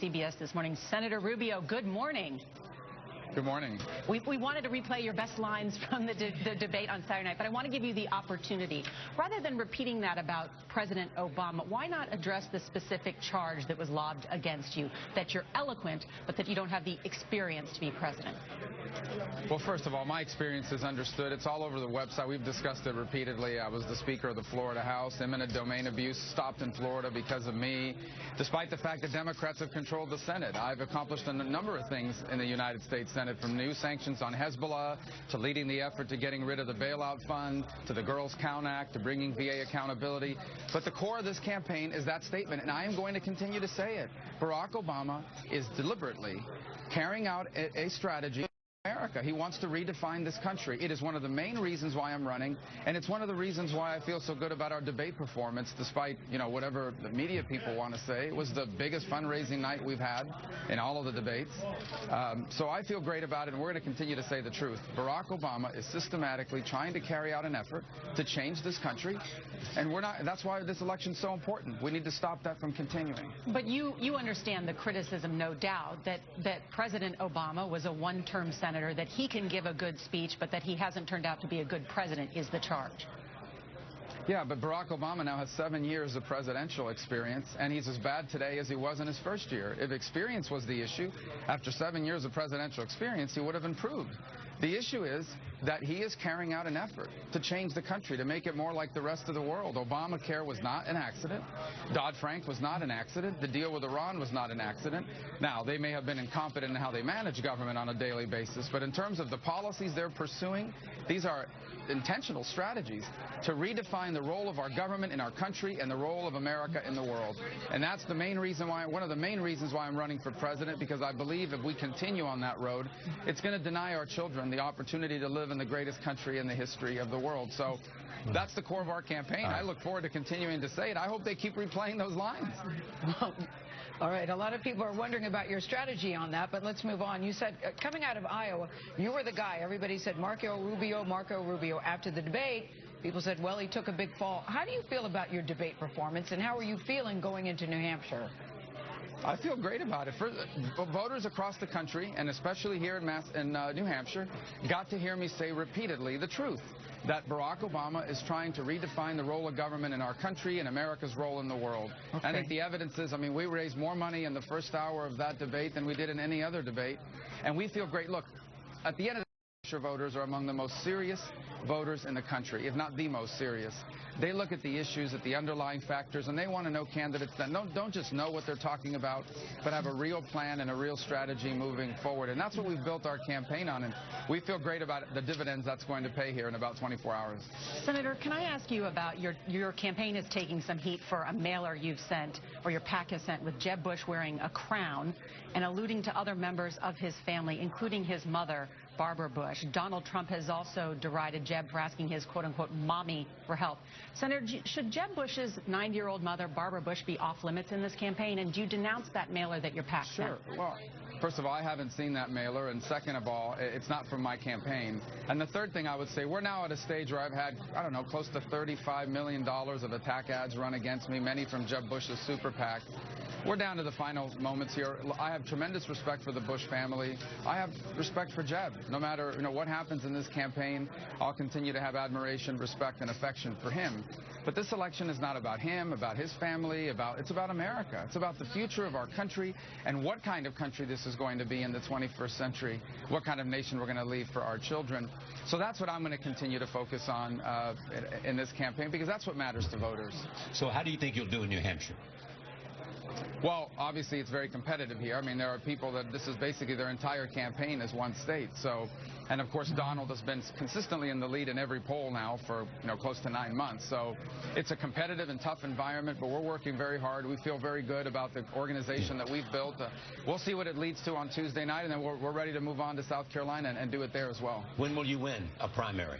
CBS This Morning. Senator Rubio, good morning. Good morning. We wanted to replay your best lines from the debate on Saturday night, but I want to give you the opportunity. Rather than repeating that about President Obama, why not address the specific charge that was lobbed against you, that you're eloquent, but that you don't have the experience to be president? Well, first of all, my experience is understood. It's all over the website. We've discussed it repeatedly. I was the Speaker of the Florida House. Eminent domain abuse stopped in Florida because of me, despite the fact that Democrats have controlled the Senate. I've accomplished a number of things in the United States Senate, from new sanctions on Hezbollah to leading the effort to getting rid of the bailout fund, to the Girls Count Act, to bringing VA accountability. But the core of this campaign is that statement, and I am going to continue to say it. Barack Obama is deliberately carrying out a strategy. America. He wants to redefine this country. It is one of the main reasons why I'm running, and it's one of the reasons why I feel so good about our debate performance, despite, whatever the media people want to say. It was the biggest fundraising night we've had in all of the debates. So I feel great about it, and we're going to continue to say the truth. Barack Obama is systematically trying to carry out an effort to change this country, and that's why this election is so important. We need to stop that from continuing. But you understand the criticism, no doubt, that President Obama was a one-term senator, that he can give a good speech, but that he hasn't turned out to be a good president is the charge. Yeah, but Barack Obama now has 7 years of presidential experience, and he's as bad today as he was in his first year. If experience was the issue, after 7 years of presidential experience, he would have improved. The issue is that he is carrying out an effort to change the country, to make it more like the rest of the world. Obamacare was not an accident. Dodd-Frank was not an accident. The deal with Iran was not an accident. Now, they may have been incompetent in how they manage government on a daily basis, but in terms of the policies they're pursuing, these are intentional strategies to redefine the role of our government in our country and the role of America in the world. And that's the main reason why, one of the main reasons why I'm running for president, because I believe if we continue on that road, it's going to deny our children the opportunity to live in the greatest country in the history of the world. So that's the core of our campaign. I look forward to continuing to say it. I hope they keep replaying those lines. All right, a lot of people are wondering about your strategy on that, but let's move on. You said, coming out of Iowa, you were the guy. Everybody said Marco Rubio, Marco Rubio. After the debate, people said, well, he took a big fall. How do you feel about your debate performance, and how are you feeling going into New Hampshire? I feel great about it. Voters across the country, and especially here in New Hampshire, got to hear me say repeatedly the truth, that Barack Obama is trying to redefine the role of government in our country and America's role in the world. Okay. I think the evidence is, we raised more money in the first hour of that debate than we did in any other debate, and we feel great. Look, at the end of the day, voters are among the most serious voters in the country, if not the most serious. They look at the issues, at the underlying factors, and they want to know candidates that don't just know what they're talking about, but have a real plan and a real strategy moving forward. And that's what we've built our campaign on, and we feel great about the dividends that's going to pay here in about 24 hours. Senator, can I ask you about your campaign is taking some heat for a mailer you've sent, or your PAC has sent, with Jeb Bush wearing a crown and alluding to other members of his family, including his mother, Barbara Bush. Donald Trump has also derided Jeb for asking his quote-unquote mommy for help. Senator, should Jeb Bush's 90-year-old mother, Barbara Bush, be off limits in this campaign? And do you denounce that mailer that your PAC sent? Sure. Well, first of all, I haven't seen that mailer, and second of all, it's not from my campaign. And the third thing I would say, we're now at a stage where I've had, close to $35 million of attack ads run against me, many from Jeb Bush's super PAC. We're down to the final moments here. I have tremendous respect for the Bush family. I have respect for Jeb. No matter what happens in this campaign, I'll continue to have admiration, respect, and affection for him. But this election is not about him, about his family, it's about America. It's about the future of our country and what kind of country this is going to be in the 21st century, what kind of nation we're going to leave for our children. So that's what I'm going to continue to focus on in this campaign, because that's what matters to voters. So how do you think you'll do in New Hampshire? Well, obviously, it's very competitive here. There are people that this is basically their entire campaign is one state. So, and of course, Donald has been consistently in the lead in every poll now for, close to 9 months. So it's a competitive and tough environment, but we're working very hard. We feel very good about the organization that we've built. We'll see what it leads to on Tuesday night, and then we're ready to move on to South Carolina and do it there as well. When will you win a primary?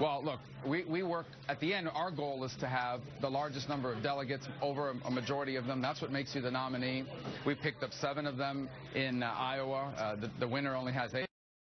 Well, look, we work, at the end, our goal is to have the largest number of delegates, over a majority of them. That's what makes you the nominee. We picked up 7 of them in Iowa. The winner only has 8.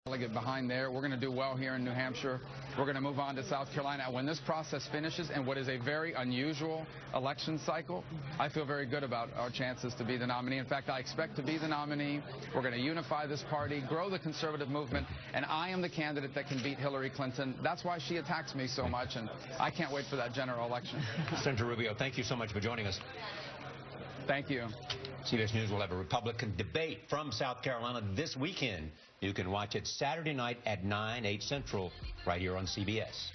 Get behind there. We're going to do well here in New Hampshire. We're going to move on to South Carolina. When this process finishes in what is a very unusual election cycle, I feel very good about our chances to be the nominee. In fact, I expect to be the nominee. We're going to unify this party, grow the conservative movement, and I am the candidate that can beat Hillary Clinton. That's why she attacks me so much, and I can't wait for that general election. Senator Rubio, thank you so much for joining us. Thank you. CBS News will have a Republican debate from South Carolina this weekend. You can watch it Saturday night at 9, 8 Central, right here on CBS.